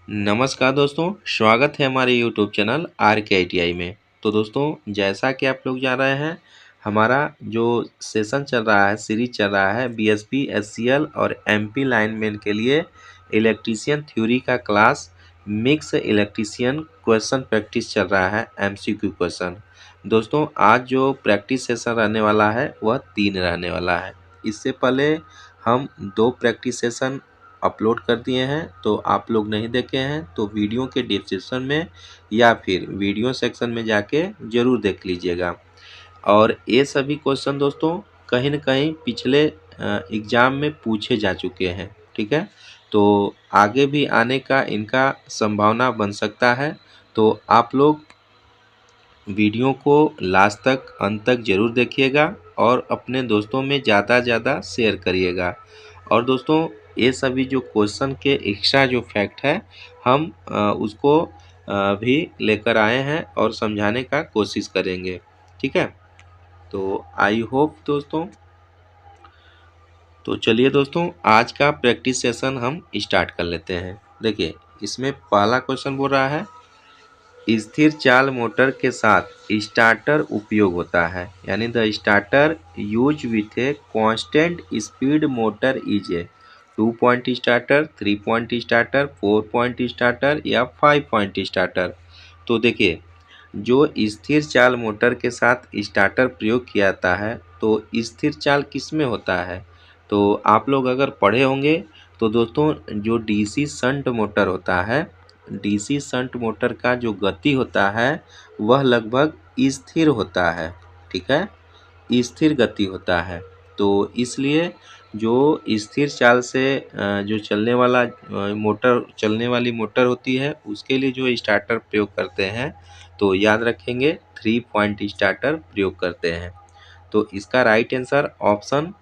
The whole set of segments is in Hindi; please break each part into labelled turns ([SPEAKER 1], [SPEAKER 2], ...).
[SPEAKER 1] नमस्कार दोस्तों, स्वागत है हमारे यूट्यूब चैनल आर के आई टी आई में। तो दोस्तों, जैसा कि आप लोग जान रहे हैं, हमारा जो सेशन चल रहा है, सीरीज चल रहा है, बीएसपी, एचसीएल और एमपी लाइनमैन के लिए इलेक्ट्रीशियन थ्योरी का class mix electrician question practice चल रहा है, एमसीक्यू क्वेश्चन। दोस्तों, आज जो प्रैक्टिस सेशन रहने वाला है वह 3 रहने वाला है। इससे पहले हम 2 प्रैक्टिस सेशन अपलोड कर दिए हैं, तो आप लोग नहीं देखे हैं तो वीडियो के डिस्क्रिप्शन में या फिर वीडियो सेक्शन में जाके ज़रूर देख लीजिएगा। और ये सभी क्वेश्चन दोस्तों कहीं न कहीं पिछले एग्ज़ाम में पूछे जा चुके हैं, ठीक है? तो आगे भी आने का इनका संभावना बन सकता है, तो आप लोग वीडियो को लास्ट तक, अंत तक ज़रूर देखिएगा और अपने दोस्तों में ज़्यादा शेयर करिएगा। और दोस्तों, ये सभी जो क्वेश्चन के एक्स्ट्रा जो फैक्ट है, हम उसको भी लेकर आए हैं और समझाने का कोशिश करेंगे, ठीक है? तो आई होप दोस्तों, तो चलिए दोस्तों, आज का प्रैक्टिस सेशन हम स्टार्ट कर लेते हैं। देखिए, इसमें पहला क्वेश्चन बोल रहा है, स्थिर चाल मोटर के साथ स्टार्टर उपयोग होता है, यानी the starter use with a constant speed motor is a 2 point starter, 3 point starter, 4 point starter या 5 पॉइंट स्टार्टर। तो देखिए, जो स्थिर चाल मोटर के साथ स्टार्टर प्रयोग किया जाता है, तो स्थिर चाल किस में होता है? तो आप लोग अगर पढ़े होंगे तो दोस्तों, जो डीसी शंट मोटर होता है, डीसी शंट मोटर का जो गति होता है वह लगभग स्थिर होता है, ठीक है? स्थिर गति होता है। तो इसलिए जो स्थिर चाल से जो चलने वाली मोटर होती है, उसके लिए जो स्टार्टर प्रयोग करते हैं, तो याद रखेंगे 3 पॉइंट स्टार्टर प्रयोग करते हैं। तो इसका राइट आंसर ऑप्शन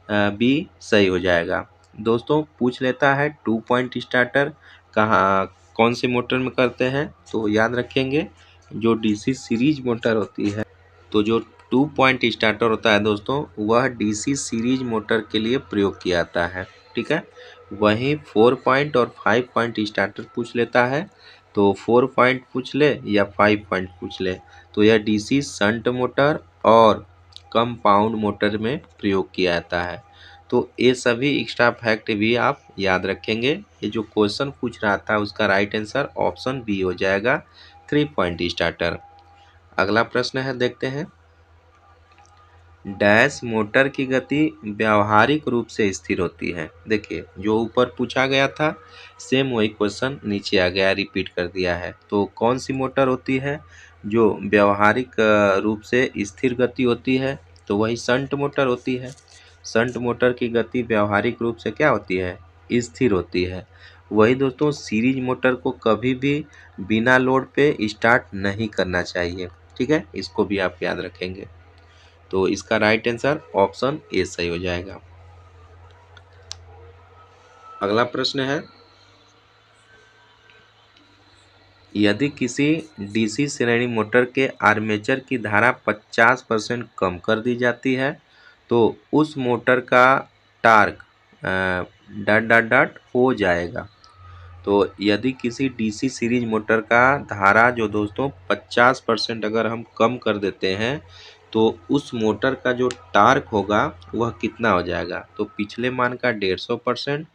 [SPEAKER 1] बी सही हो जाएगा। दोस्तों, पूछ लेता है 2 पॉइंट स्टार्टर कहाँ, कौन से मोटर में करते हैं? तो याद रखेंगे, जो डीसी सीरीज मोटर होती है, तो जो 2 पॉइंट स्टार्टर होता है दोस्तों, वह डीसी सीरीज मोटर के लिए प्रयोग किया जाता है, ठीक है? वहीं 4 पॉइंट और 5 पॉइंट स्टार्टर पूछ लेता है, तो 4 पॉइंट पूछ ले या 5 पॉइंट पूछ ले, तो यह डीसी शंट मोटर और कंपाउंड मोटर में प्रयोग किया जाता है। तो ये सभी एक्स्ट्रा फैक्ट भी आप याद रखेंगे। ये जो क्वेश्चन पूछ रहा था उसका राइट आंसर ऑप्शन बी हो जाएगा, 3 पॉइंट स्टार्टर। अगला प्रश्न है, देखते हैं। डैश मोटर की गति व्यावहारिक रूप से स्थिर होती है। देखिए, जो ऊपर पूछा गया था सेम वही क्वेश्चन नीचे आ गया, रिपीट कर दिया है। तो कौन सी मोटर होती है जो व्यावहारिक रूप से स्थिर गति होती है? तो वही शंट मोटर होती है। शंट मोटर की गति व्यावहारिक रूप से क्या होती है? स्थिर होती है। वही दोस्तों, सीरीज मोटर को कभी भी बिना लोड पे स्टार्ट नहीं करना चाहिए, ठीक है? इसको भी आप याद रखेंगे। तो इसका राइट आंसर ऑप्शन ए सही हो जाएगा। अगला प्रश्न है, यदि किसी डीसी श्रेणी मोटर के आर्मेचर की धारा 50% कम कर दी जाती है, तो उस मोटर का टार्क डॉट डॉट डॉट हो जाएगा। तो यदि किसी डीसी सीरीज मोटर का धारा जो दोस्तों 50% अगर हम कम कर देते हैं, तो उस मोटर का जो टार्क होगा वह कितना हो जाएगा? तो पिछले मान का 150%,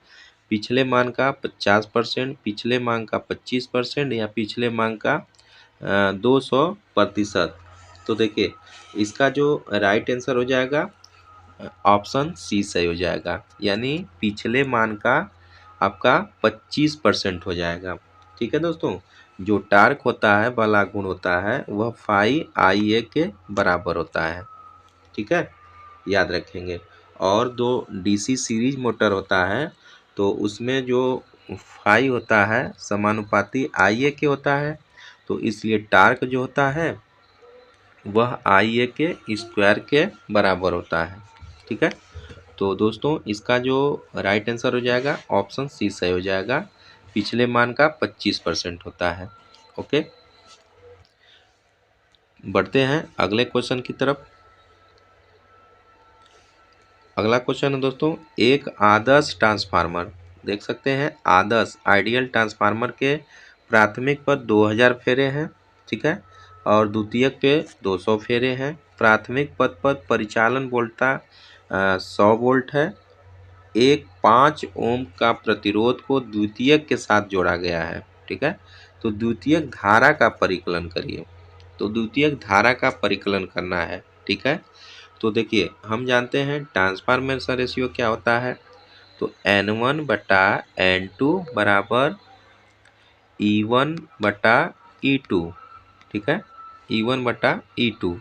[SPEAKER 1] पिछले मान का 50%, पिछले मान का 25% या पिछले मान का 200%। तो देखिए, इसका जो राइट आंसर हो जाएगा ऑप्शन सी सही हो जाएगा, यानी पिछले मान का आपका 25% हो जाएगा, ठीक है दोस्तों? जो टार्क होता है, बल गुण होता है, वह फाई आई ए के बराबर होता है, ठीक है? याद रखेंगे। और दो डीसी सीरीज मोटर होता है, तो उसमें जो फाई होता है समानुपाती आई ए के होता है, तो इसलिए टार्क जो होता है वह आई ए के स्क्वायर के बराबर होता है, ठीक है? तो दोस्तों, इसका जो राइट आंसर हो जाएगा ऑप्शन सी सही हो जाएगा, पिछले मान का 25% होता है। ओके, बढ़ते हैं अगले क्वेश्चन की तरफ। अगला क्वेश्चन है दोस्तों, एक आदर्श ट्रांसफार्मर देख सकते हैं आदर्श आइडियल ट्रांसफार्मर के प्राथमिक पर 2000 फेरे हैं, ठीक है, और द्वितीयक पे 200 फेरे हैं। प्राथमिक पद पर परिचालन वोल्टता 100 वोल्ट है। एक 5 ओम का प्रतिरोध को द्वितीयक के साथ जोड़ा गया है, ठीक है। तो द्वितीयक धारा का परिकलन करिए, तो द्वितीयक धारा का परिकलन करना है, ठीक है। तो देखिए हम जानते हैं ट्रांसफॉर्मेशन रेशियो क्या होता है, तो N1 बटा N2 बराबर E1 बटा E2, ठीक है, E1 बटा E2।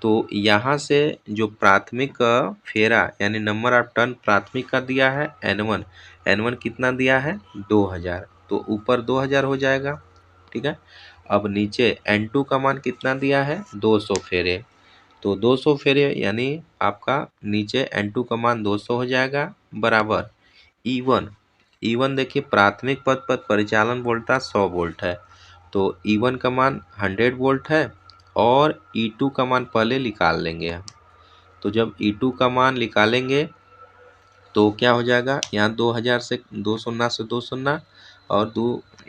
[SPEAKER 1] तो यहाँ से जो प्राथमिक फेरा यानी नंबर ऑफ टर्न प्राथमिक का दिया है N1, N1 कितना दिया है 2000, तो ऊपर 2000 हो जाएगा, ठीक है। अब नीचे N2 का मान कितना दिया है 200 फेरे, तो 200 फेरे यानी आपका नीचे N2 का मान 200 हो जाएगा बराबर E1 देखिए प्राथमिक पद पर परिचालन वोल्टता 100 वोल्ट है, तो E1 का मान 100 वोल्ट है और E2 का मान पहले निकाल लेंगे हम। तो जब E2 का मान निकालेंगे तो क्या हो जाएगा, यहाँ 2000 से 2 शून्य से 2 शून्य और 2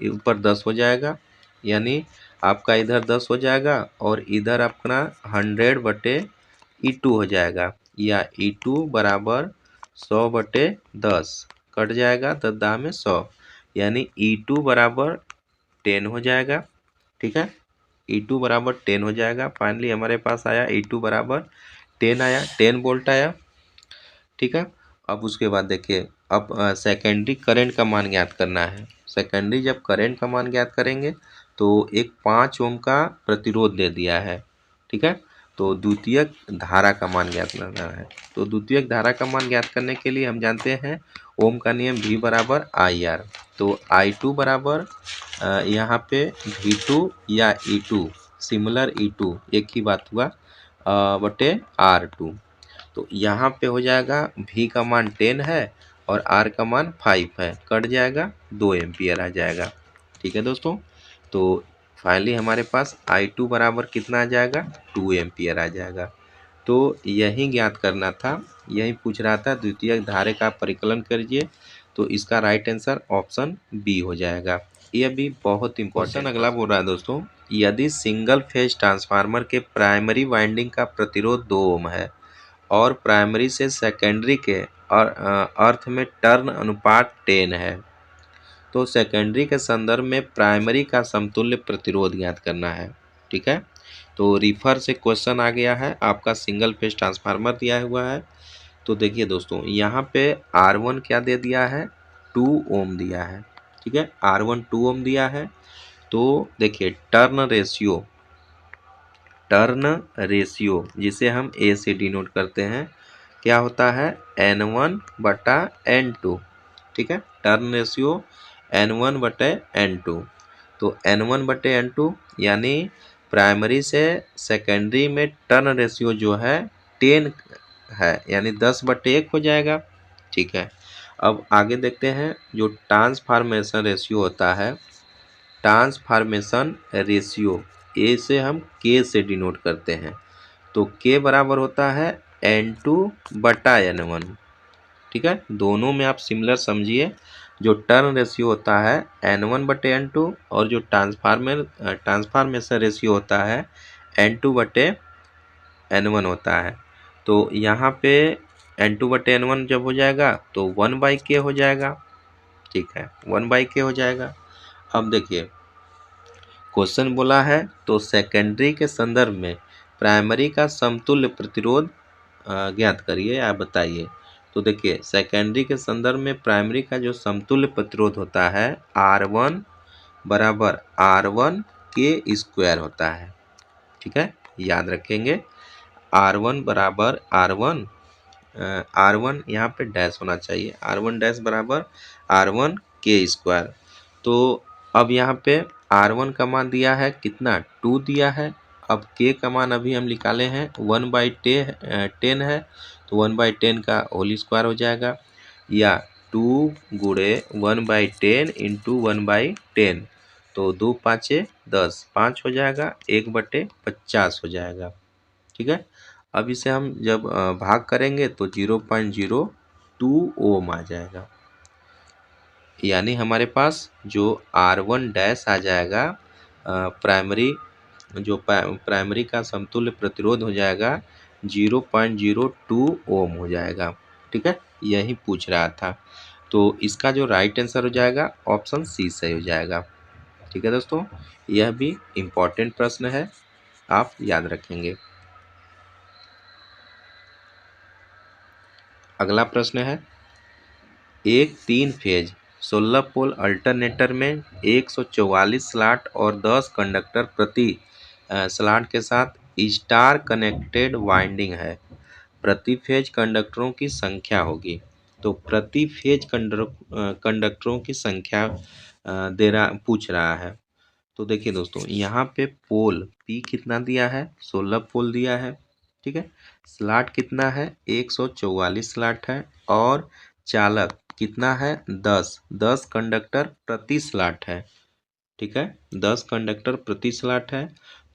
[SPEAKER 1] ऊपर 10 हो जाएगा, यानी आपका इधर 10 हो जाएगा और इधर अपना 100 बटे E2 हो जाएगा, या E2 बराबर 100 बटे 10 कट जाएगा 10 में 100, यानी E2 बराबर 10 हो जाएगा, ठीक है। E2 बराबर 10 हो जाएगा। फाइनली हमारे पास आया E2 बराबर 10 आया, 10 वोल्ट आया, ठीक है। अब उसके बाद देखिए अब सेकेंडरी करंट का मान ज्ञात करना है। सेकेंडरी जब करंट का मान ज्ञात करेंगे तो एक 5 ओम का प्रतिरोध दे दिया है, ठीक है। तो द्वितीयक धारा का मान ज्ञात करना है, तो द्वितीयक धारा का मान ज्ञात करने के लिए हम जानते हैं ओम का नियम V बराबर IR, तो I2 बराबर यहाँ पे V2 या E2 सिमिलर E2 एक ही बात हुआ बटे R2, तो यहाँ पे हो जाएगा V का मान 10 है और R का मान 5 है, कट जाएगा 2 एम्पियर आ जाएगा, ठीक है दोस्तों। तो फाइनली हमारे पास I2 बराबर कितना आ जाएगा 2 एम्पियर आ जाएगा। तो यही ज्ञात करना था, यही पूछ रहा था द्वितीयक धारा का परिकलन करिए, तो इसका राइट आंसर ऑप्शन बी हो जाएगा। यह भी बहुत इंपॉर्टेंट। अगला बोल रहा है दोस्तों, यदि सिंगल फेज ट्रांसफार्मर के प्राइमरी वाइंडिंग का प्रतिरोध 2 ओम है और प्राइमरी से सेकेंडरी के अर्थ में टर्न अनुपात 10 है, तो सेकेंडरी के संदर्भ में प्राइमरी का समतुल्य प्रतिरोध ज्ञात करना है, ठीक है। तो रिफर से क्वेश्चन आ गया है, आपका सिंगल फेज ट्रांसफार्मर दिया हुआ है। तो देखिए दोस्तों यहाँ पे R1 क्या दे दिया है 2 ओम दिया है, ठीक है, R1 2 ओम दिया है। तो देखिए टर्न रेशियो जिसे हम A से डिनोट करते हैं क्या होता है N1 बटा N2, ठीक है, टर्न रेशियो N1 बटे N2। तो N1 बटे N2 यानी प्राइमरी से सेकेंडरी में टर्न रेशियो जो है 10 है, यानी 10/1 हो जाएगा, ठीक है। अब आगे देखते हैं जो ट्रांसफॉर्मेशन रेशियो होता है, ट्रांसफॉर्मेशन रेशियो ए से हम के से डिनोट करते हैं, तो के बराबर होता है N2 बटा N1, ठीक है। दोनों में आप सिमिलर समझिए, जो टर्न रेशियो होता है N1 बटे N2 और जो ट्रांसफॉर्मेशन रेशियो होता है N2 बटे N1 होता है। तो यहाँ पे N2 बटे N1 जब हो जाएगा तो 1/k हो जाएगा, ठीक है, 1/k हो जाएगा। अब देखिए क्वेश्चन बोला है तो सेकेंडरी के संदर्भ में प्राइमरी का समतुल्य प्रतिरोध ज्ञात करिए या बताइए। तो देखिए सेकेंडरी के संदर्भ में प्राइमरी का जो समतुल्य प्रतिरोध होता है R1 बराबर R1 के स्क्वायर होता है, ठीक है, याद रखेंगे R1 बराबर R1 यहाँ पे डैश होना चाहिए, R1 डैश बराबर R1 के स्क्वायर। तो अब यहाँ पे R1 का मान दिया है कितना 2 दिया है, अब के का मान अभी हम निकाले हैं 1/10 है, तो 1/10 का होल स्क्वायर हो जाएगा, या 2 गुणे 1/10 इंटू 1/10, तो 2 5 10 5 हो जाएगा, 1/50 हो जाएगा, ठीक है। अब इसे हम जब भाग करेंगे तो 0.02 ओम आ जाएगा, यानी हमारे पास जो R1 डैश आ जाएगा, प्राइमरी जो प्राइमरी का समतुल्य प्रतिरोध हो जाएगा 0.02 ओम हो जाएगा। ठीक है, यही पूछ रहा था। तो इसका जो राइट आंसर हो जाएगा ऑप्शन सी सही हो जाएगा। ठीक है दोस्तों, यह भी इम्पोर्टेंट प्रश्न है, आप याद रखेंगे। अगला प्रश्न है, एक 3 फेज 16 पोल अल्टरनेटर में 144 स्लॉट और 10 कंडक्टर प्रति स्लॉट के साथ स्टार कनेक्टेड वाइंडिंग है। प्रति फेज कंडक्टरों की संख्या होगी। तो प्रति फेज कंडक्टरों की संख्या पूछ रहा है। तो देखिए दोस्तों, यहाँ पे पोल पी कितना दिया है, 16 पोल दिया है। ठीक है, स्लॉट कितना है, 144 स्लॉट है, और चालक कितना है, 10 कंडक्टर प्रति स्लॉट है। ठीक है, 10 कंडक्टर प्रति स्लॉट है।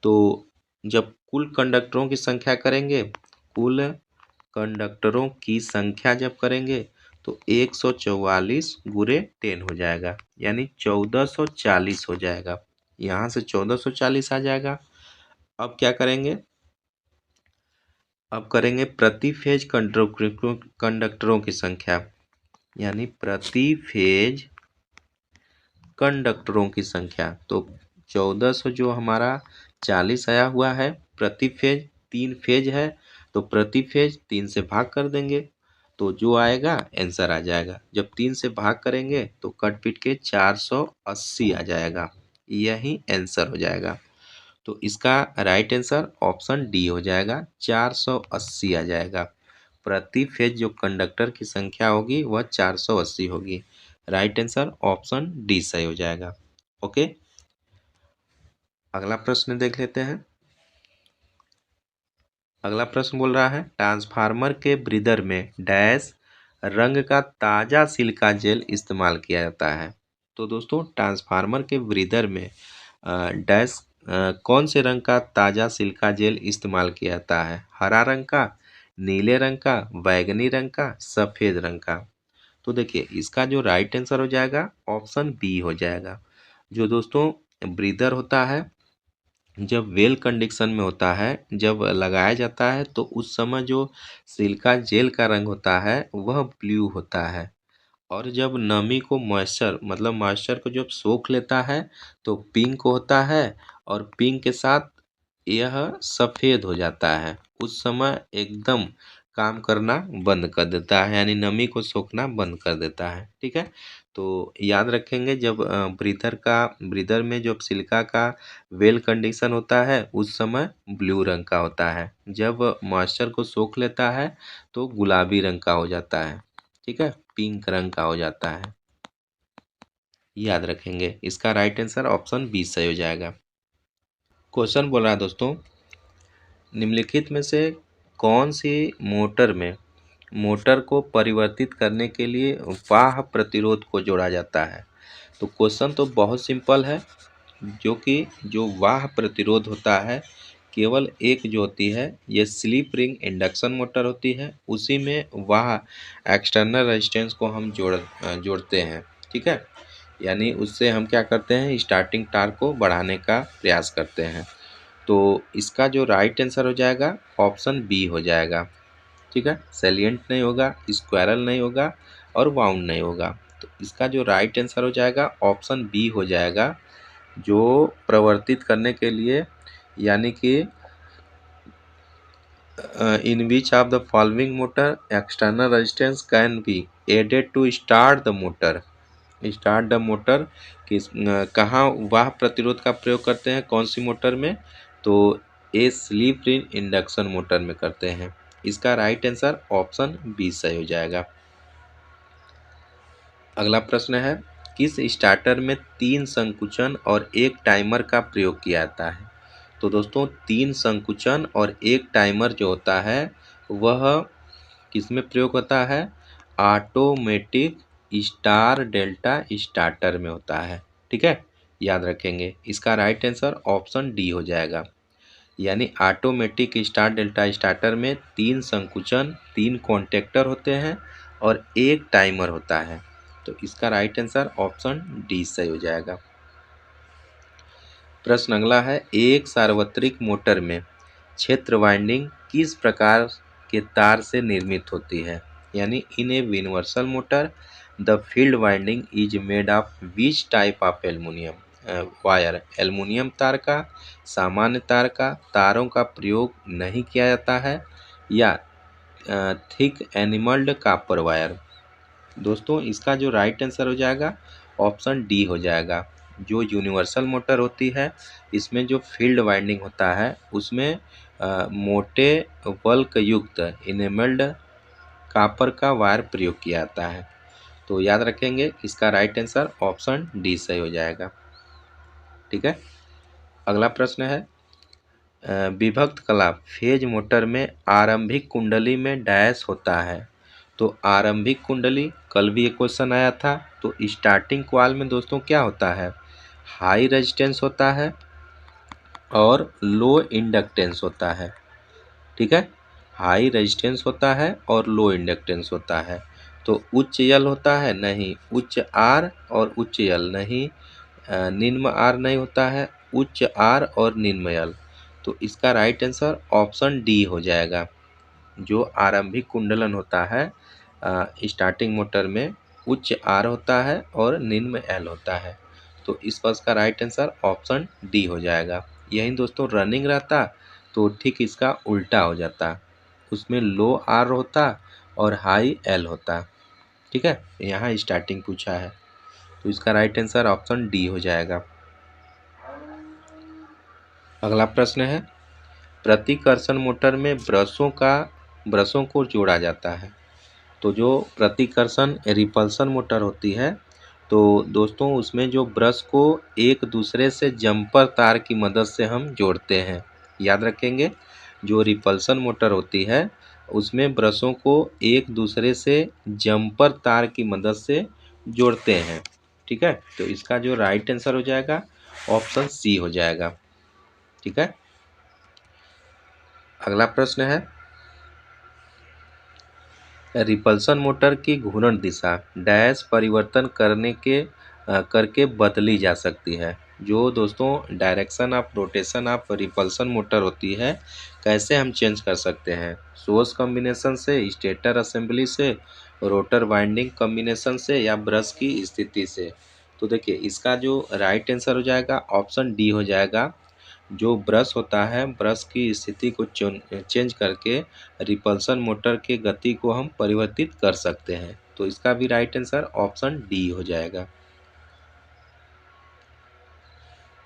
[SPEAKER 1] तो जब कुल कंडक्टरों की संख्या करेंगे, कुल कंडक्टरों की संख्या जब करेंगे तो 144 गुणे 10 हो जाएगा, यानी 1440 हो जाएगा। यहाँ से 1440 आ जाएगा। अब क्या करेंगे, अब करेंगे प्रति फेज कंडक्टरों की संख्या, यानी प्रति फेज कंडक्टरों की संख्या। तो 1400 जो हमारा 40 आया हुआ है, प्रति फेज 3 फेज है तो प्रति फेज 3 से भाग कर देंगे, तो जो आएगा आंसर आ जाएगा। जब 3 से भाग करेंगे तो कट पीट के 480 आ जाएगा, यही आंसर हो जाएगा। तो इसका राइट आंसर ऑप्शन डी हो जाएगा, 480 आ जाएगा। प्रति फेज जो कंडक्टर की संख्या होगी वह 480 होगी। राइट आंसर ऑप्शन डी सही हो जाएगा। ओके, अगला प्रश्न देख लेते हैं। अगला प्रश्न बोल रहा है, ट्रांसफार्मर के ब्रीदर में डैश रंग का ताज़ा सिलिका जेल इस्तेमाल किया जाता है। तो दोस्तों, ट्रांसफार्मर के ब्रीदर में डैश कौन से रंग का ताज़ा सिलिका जेल इस्तेमाल किया जाता है? हरा रंग का, नीले रंग का, बैगनी रंग का, सफ़ेद रंग का। तो देखिए, इसका जो राइट आंसर हो जाएगा ऑप्शन बी हो जाएगा। जो दोस्तों ब्रीदर होता है, जब वेल कंडीशन में होता है, जब लगाया जाता है तो उस समय जो सिलिका जेल का रंग होता है वह ब्लू होता है, और जब नमी को मॉइस्चर को जब सोख लेता है तो पिंक होता है, और पिंक के साथ यह सफ़ेद हो जाता है। उस समय एकदम काम करना बंद कर देता है, यानी नमी को सोखना बंद कर देता है। ठीक है, तो याद रखेंगे, जब ब्रीदर में जब सिलिका का वेल कंडीशन होता है उस समय ब्लू रंग का होता है, जब मॉइस्चर को सोख लेता है तो गुलाबी रंग का हो जाता है। ठीक है, पिंक रंग का हो जाता है। याद रखेंगे, इसका राइट आंसर ऑप्शन बी सही हो जाएगा। क्वेश्चन बोल रहा है दोस्तों, निम्नलिखित में से कौन सी मोटर को परिवर्तित करने के लिए वाह प्रतिरोध को जोड़ा जाता है? तो क्वेश्चन तो बहुत सिंपल है, जो वाह प्रतिरोध होता है केवल एक जो होती है, ये स्लिप रिंग इंडक्शन मोटर होती है, उसी में वाह एक्सटर्नल रेजिस्टेंस को हम जोड़ते हैं। ठीक है, यानी उससे हम क्या करते हैं, स्टार्टिंग टार्क को बढ़ाने का प्रयास करते हैं। तो इसका जो राइट आंसर हो जाएगा ऑप्शन बी हो जाएगा। ठीक है, सैलिएंट नहीं होगा, स्क्वायरल नहीं होगा, और वाउंड नहीं होगा। तो इसका जो राइट आंसर हो जाएगा ऑप्शन बी हो जाएगा, जो प्रवर्तित करने के लिए, यानी कि in which of the following motor external resistance can be added to start the motor. Start the motor किस कहाँ वाह प्रतिरोध का प्रयोग करते हैं, कौन सी मोटर में? तो ए स्लिप रिंग इंडक्शन मोटर में करते हैं। इसका राइट आंसर ऑप्शन बी सही हो जाएगा। अगला प्रश्न है, किस स्टार्टर में 3 संकुचन और 1 टाइमर का प्रयोग किया जाता है? तो दोस्तों, 3 संकुचन और 1 टाइमर जो होता है वह किस में प्रयोग होता है? ऑटोमेटिक स्टार डेल्टा स्टार्टर में होता है। ठीक है, याद रखेंगे, इसका राइट आंसर ऑप्शन डी हो जाएगा। यानी ऑटोमेटिक स्टार डेल्टा स्टार्टर में 3 संकुचन, 3 कॉन्टेक्टर होते हैं और 1 टाइमर होता है। तो इसका राइट आंसर ऑप्शन डी सही हो जाएगा। प्रश्न अगला है, एक सार्वत्रिक मोटर में क्षेत्र वाइंडिंग किस प्रकार के तार से निर्मित होती है? यानी in a universal motor the field winding is made of which type of aluminium wire? Aluminium तार का, सामान्य तार का, तारों का प्रयोग नहीं किया जाता है, या थिक एनिमल्ड कॉपर वायर? दोस्तों इसका जो राइट आंसर हो जाएगा ऑप्शन डी हो जाएगा। जो यूनिवर्सल मोटर होती है इसमें जो फील्ड वाइंडिंग होता है उसमें मोटे बल्क युक्त इनेमल्ड कॉपर का वायर प्रयोग किया जाता है। तो याद रखेंगे इसका राइट आंसर ऑप्शन डी सही हो जाएगा। ठीक है, अगला प्रश्न है, विभक्त कला फेज मोटर में आरंभिक कुंडली में डैश होता है। तो आरंभिक कुंडली कल भी एक क्वेश्चन आया था। तो स्टार्टिंग कॉइल में दोस्तों क्या होता है? हाई रेजिस्टेंस होता है और लो इंडक्टेंस होता है। ठीक है, हाई रेजिस्टेंस होता है और लो इंडक्टेंस होता है। तो उच्च यल होता है? नहीं। उच्च आर और उच्च यल नहीं। निम्न आर नहीं होता है, उच्च आर और निम्न यल। तो इसका राइट आंसर ऑप्शन डी हो जाएगा। जो आरंभिक कुंडलन होता है स्टार्टिंग मोटर में उच्च आर होता है और निम्न एल होता है। तो इस बस का राइट आंसर ऑप्शन डी हो जाएगा। यही दोस्तों रनिंग रहता तो ठीक इसका उल्टा हो जाता, उसमें लो आर होता और हाई एल होता। ठीक है, यहाँ स्टार्टिंग पूछा है तो इसका राइट आंसर ऑप्शन डी हो जाएगा। अगला प्रश्न है, प्रतिकर्षण मोटर में ब्रशों को जोड़ा जाता है। तो जो प्रतिकर्षण रिपल्सन मोटर होती है तो दोस्तों उसमें जो ब्रश को एक दूसरे से जंपर तार की मदद से हम जोड़ते हैं। याद रखेंगे, जो रिपल्सन मोटर होती है उसमें ब्रशों को एक दूसरे से जंपर तार की मदद से जोड़ते हैं। ठीक है, तो इसका जो राइट आंसर हो जाएगा ऑप्शन सी हो जाएगा। ठीक है, अगला प्रश्न है, रिपल्सन मोटर की घूर्णन दिशा डैश परिवर्तन करके बदली जा सकती है। जो दोस्तों direction of rotation of repulsion motor होती है कैसे हम चेंज कर सकते हैं? सोर्स कॉम्बिनेशन से, स्टेटर असेंबली से, रोटर वाइंडिंग कॉम्बिनेशन से, या ब्रश की स्थिति से? तो देखिए इसका जो राइट आंसर हो जाएगा ऑप्शन डी हो जाएगा। जो ब्रश होता है ब्रश की स्थिति को चेंज करके रिपल्सन मोटर के गति को हम परिवर्तित कर सकते हैं। तो इसका भी राइट आंसर ऑप्शन डी हो जाएगा।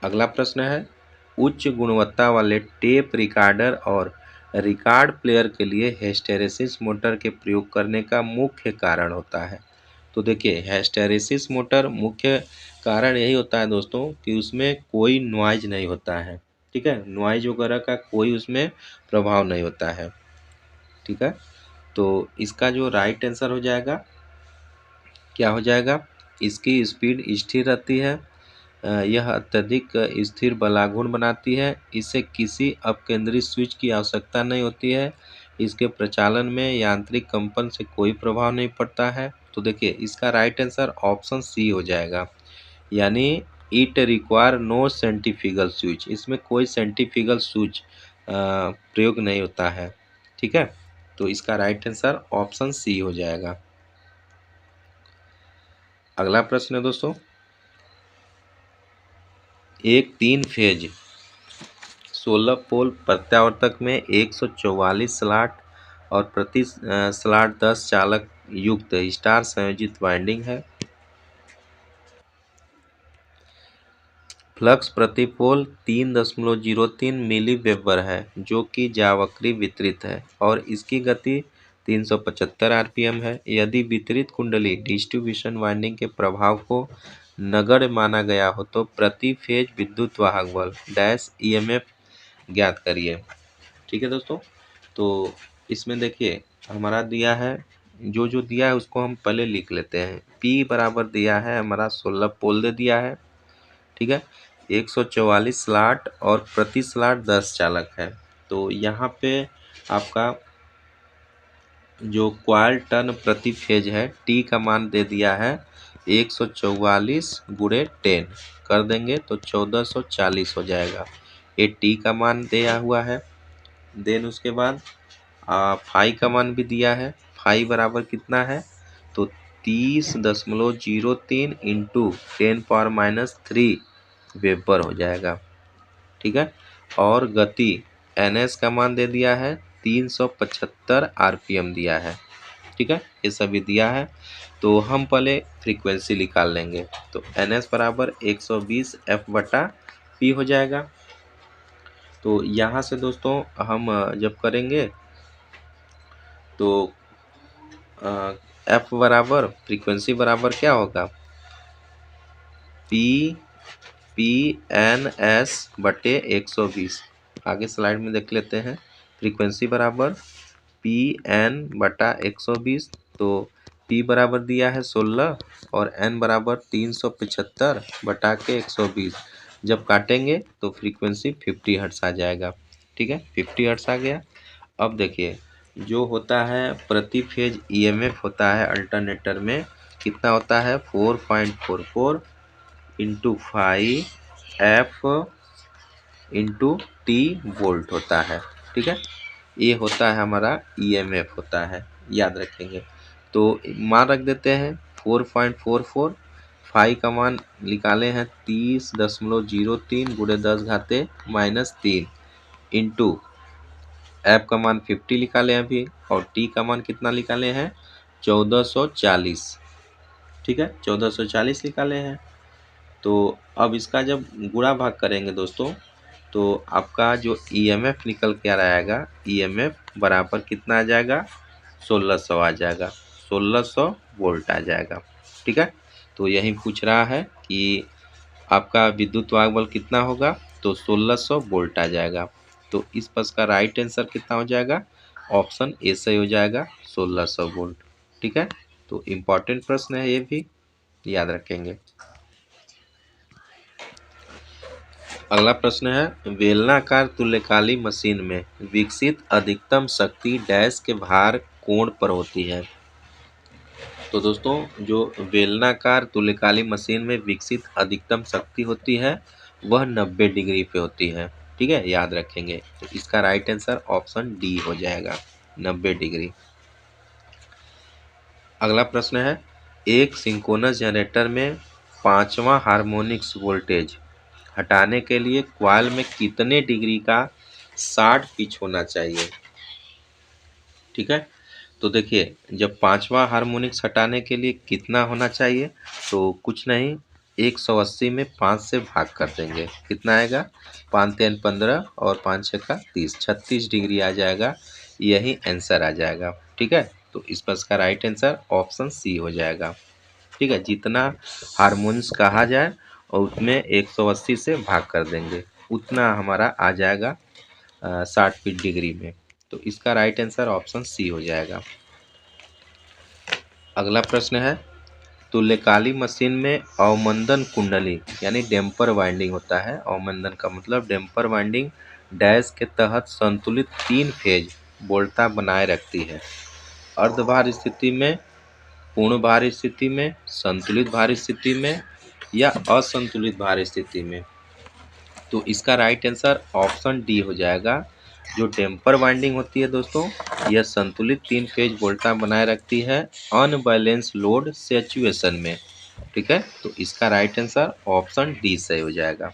[SPEAKER 1] अगला प्रश्न है, उच्च गुणवत्ता वाले टेप रिकॉर्डर और रिकॉर्ड प्लेयर के लिए हिस्टैरिसीस मोटर के प्रयोग करने का मुख्य कारण होता है। तो देखिए हिस्टैरिसीस मोटर मुख्य कारण यही होता है दोस्तों कि उसमें कोई नॉइज नहीं होता है। ठीक है, नॉइज वगैरह का कोई उसमें प्रभाव नहीं होता है। ठीक है, तो इसका जो राइट आंसर हो जाएगा क्या हो जाएगा? इसकी स्पीड स्थिर रहती है, यह अत्यधिक स्थिर बलाघूर्ण बनाती है, इसे किसी अपकेंद्रित स्विच की आवश्यकता नहीं होती है, इसके प्रचालन में यांत्रिक कंपन से कोई प्रभाव नहीं पड़ता है। तो देखिए इसका राइट आंसर ऑप्शन सी हो जाएगा। यानी it require no centrifugal switch, इसमें कोई सेंट्रीफ्यूगल स्विच प्रयोग नहीं होता है। ठीक है, तो इसका राइट आंसर ऑप्शन सी हो जाएगा। अगला प्रश्न है दोस्तों, एक 3 फेज 16 पोल प्रत्यावर्तक में 144 स्लॉट और प्रति स्लॉट 10 चालक युक्त स्टार संयोजित वाइंडिंग है। फ्लक्स प्रति पोल 3.03 मिली वेबर है जो कि ज्यावक्री वितरित है और इसकी गति 375 आरपीएम है। यदि वितरित कुंडली डिस्ट्रीब्यूशन वाइंडिंग के प्रभाव को नगण्य माना गया हो तो प्रति फेज विद्युत वाहक बल डैश ईएमएफ ज्ञात करिए। ठीक है दोस्तों, तो इसमें देखिए हमारा दिया है, जो जो दिया है उसको हम पहले लिख लेते हैं। P बराबर दिया है हमारा 16 पोल दे दिया है। ठीक है, 144 स्लॉट और प्रति स्लॉट 10 चालक है। तो यहाँ पे आपका जो क्वाइल टर्न प्रति फेज है T का मान दे दिया है 144 गुणे 10 कर देंगे तो 1440 हो जाएगा। ये टी का मान दिया हुआ है। देन उसके बाद फाई का मान भी दिया है। फाई बराबर कितना है तो 30.03 इंटू 10⁻³ वेबर हो जाएगा। ठीक है। और गति एनएस का मान दे दिया है 375 आरपीएम दिया है। ठीक है, ये सभी दिया है। तो हम पहले फ्रीक्वेंसी निकाल लेंगे। तो एनएस बराबर 120 एफ बटा पी हो जाएगा। तो यहाँ से दोस्तों हम जब करेंगे तो एफ बराबर फ्रीक्वेंसी बराबर क्या होगा पी एन एस बटे 120। आगे स्लाइड में देख लेते हैं। फ्रीक्वेंसी बराबर पी एन बटा 120। तो पी बराबर दिया है 16 और एन बराबर 375 बटा के 120। जब काटेंगे तो फ्रीक्वेंसी 50 हर्ट्स आ जाएगा। ठीक है, 50 हर्ट्स आ गया। अब देखिए जो होता है प्रति फेज ईएमएफ होता है अल्टरनेटर में कितना होता है 4.44 into 5 F into T volt होता है। ठीक है, ये होता है हमारा ईएमएफ होता है, याद रखेंगे। तो मान रख देते हैं 4.44। फाई का मान निकाले हैं 30.03 गुणे 10⁻³ इंटू एफ का मान 50 निकाले हैं अभी और टी का मान कितना निकाले हैं 1440। ठीक है, 1440 निकाले हैं। तो अब इसका जब गुणा भाग करेंगे दोस्तों तो आपका जो ईएमएफ निकल के आ रहेगा ईएमएफ बराबर कितना आ जाएगा 1600 आ जाएगा। 1600 वोल्ट आ जाएगा। ठीक है, तो यही पूछ रहा है कि आपका विद्युत वाहक बल कितना होगा तो 1600 वोल्ट आ जाएगा। तो इस प्रश्न का राइट आंसर कितना हो जाएगा ऑप्शन ए सही हो जाएगा 1600 वोल्ट। ठीक है, तो इम्पॉर्टेंट प्रश्न है, ये भी याद रखेंगे। अगला प्रश्न है बेलनाकार तुल्यकाली मशीन में विकसित अधिकतम शक्ति डैश के भार कोण पर होती है। तो दोस्तों जो बेलनाकार तुल्यकाली मशीन में विकसित अधिकतम शक्ति होती है वह 90 डिग्री पे होती है। ठीक है, याद रखेंगे। तो इसका राइट आंसर ऑप्शन डी हो जाएगा 90 डिग्री। अगला प्रश्न है एक सिंक्रोनस जनरेटर में 5वां हार्मोनिक्स वोल्टेज हटाने के लिए कॉइल में कितने डिग्री का शार्ट पिच होना चाहिए। ठीक है, तो देखिए जब 5वां हार्मोनिक्स हटाने के लिए कितना होना चाहिए तो कुछ नहीं 180 में 5 से भाग कर देंगे। कितना आएगा 5×3 15 और 5×6 30 36 डिग्री आ जाएगा। यही आंसर आ जाएगा। ठीक है, तो इस पर इसका राइट आंसर ऑप्शन सी हो जाएगा। ठीक है, जितना हार्मोनिक्स कहा जाए और उसमें 180 से भाग कर देंगे उतना हमारा आ जाएगा 60 डिग्री में। तो इसका राइट आंसर ऑप्शन सी हो जाएगा। अगला प्रश्न है तुल्यकाली मशीन में अवमंदन कुंडली यानी डैम्पर वाइंडिंग होता है। अवमंदन का मतलब डैम्पर वाइंडिंग डैश के तहत संतुलित 3 फेज वोल्टता बनाए रखती है। अर्धभार स्थिति में, पूर्ण भार स्थिति में, संतुलित भार स्थिति में या असंतुलित भार स्थिति में। तो इसका राइट आंसर ऑप्शन डी हो जाएगा। जो टेम्पर वाइंडिंग होती है दोस्तों यह संतुलित 3 फेज वोल्टता बनाए रखती है अनबैलेंस लोड सिचुएशन में। ठीक है, तो इसका राइट आंसर ऑप्शन डी सही हो जाएगा।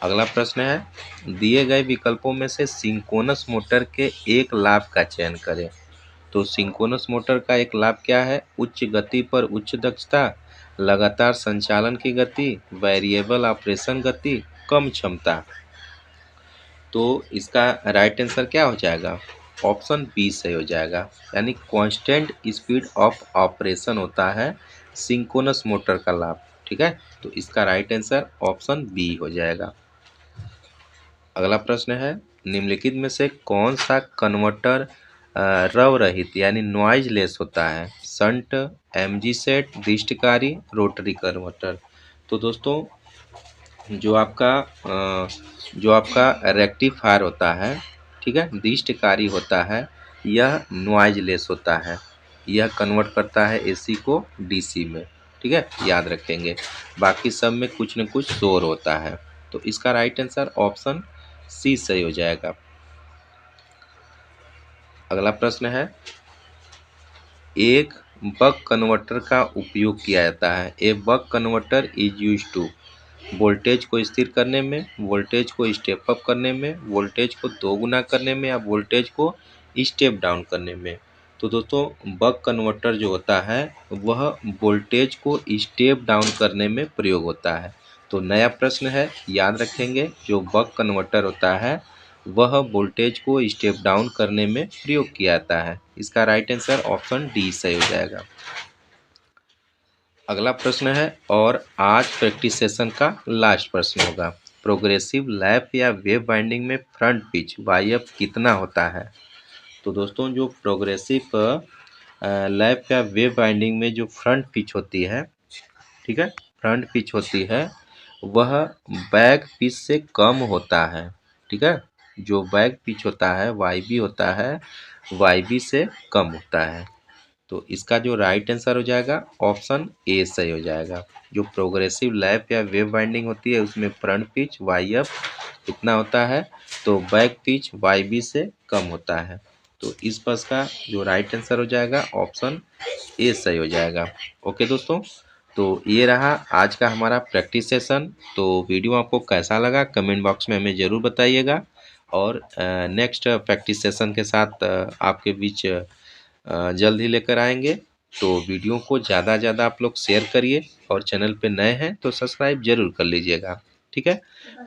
[SPEAKER 1] अगला प्रश्न है दिए गए विकल्पों में से सिंक्रोनस मोटर के एक लाभ का चयन करें। तो सिंक्रोनस मोटर का एक लाभ क्या है उच्च गति पर उच्च दक्षता, लगातार संचालन की गति, वेरिएबल ऑपरेशन गति, कम क्षमता। तो इसका राइट आंसर क्या हो जाएगा ऑप्शन बी सही हो जाएगा। यानी कांस्टेंट स्पीड ऑफ ऑपरेशन होता है सिंक्रोनस मोटर का लाभ। ठीक है, तो इसका राइट आंसर ऑप्शन बी हो जाएगा। अगला प्रश्न है निम्नलिखित में से कौन सा कन्वर्टर रव रहित यानी नॉइज लेस होता है। शंट, एमजी सेट, दृष्टिकारी, रोटरी कन्वर्टर। तो दोस्तों जो आपका रेक्टिफायर होता है, ठीक है, दृष्टिकारी होता है, यह नॉइज लेस होता है। यह कन्वर्ट करता है एसी को डीसी में। ठीक है, याद रखेंगे। बाकी सब में कुछ न कुछ शोर होता है। तो इसका राइट आंसर ऑप्शन सी सही हो जाएगा। अगला प्रश्न है, एक बक कन्वर्टर का उपयोग किया जाता है। A buck converter is use to voltage को स्थिर करने में, वोल्टेज को स्टेप अप करने में, वोल्टेज को दोगुना करने में, या वोल्टेज को स्टेप डाउन करने में। तो दोस्तों बक कन्वर्टर जो होता है वह वोल्टेज को स्टेप डाउन करने में प्रयोग होता है। तो नया प्रश्न है, याद रखेंगे, जो बक कन्वर्टर होता है वह वोल्टेज को स्टेप डाउन करने में प्रयोग किया जाता है। इसका राइट आंसर ऑप्शन डी सही हो जाएगा। अगला प्रश्न है और आज प्रैक्टिस सेशन का लास्ट प्रश्न होगा। प्रोग्रेसिव लैप या वेव बाइंडिंग में फ्रंट पिच वाई कितना होता है? तो दोस्तों जो प्रोग्रेसिव लैप या वेव बाइंडिंग में जो फ्रंट पिच होती है, ठीक है, फ्रंट पिच होती है वह बैक पिच से कम होता है। ठीक है, जो बैक पिच होता है वाई होता है, वाई से कम होता है। तो इसका जो राइट आंसर हो जाएगा ऑप्शन ए सही हो जाएगा। जो प्रोग्रेसिव लैप या वेव बाइंडिंग होती है उसमें फ्रंट पिच वाई एफ कितना होता है, तो बैक पिच वाई बी से कम होता है। तो इस प्रश्न का जो राइट आंसर हो जाएगा ऑप्शन ए सही हो जाएगा। ओके दोस्तों, तो ये रहा आज का हमारा प्रैक्टिस सेशन। तो वीडियो आपको कैसा लगा कमेंट बॉक्स में हमें ज़रूर बताइएगा, और नेक्स्ट प्रैक्टिस सेशन के साथ आपके बीच जल्द ही लेकर आएंगे। तो वीडियो को ज़्यादा से ज़्यादा आप लोग शेयर करिए, और चैनल पे नए हैं तो सब्सक्राइब जरूर कर लीजिएगा। ठीक है,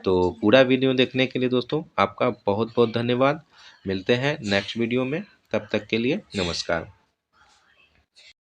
[SPEAKER 1] तो पूरा वीडियो देखने के लिए दोस्तों आपका बहुत बहुत धन्यवाद। मिलते हैं नेक्स्ट वीडियो में, तब तक के लिए नमस्कार।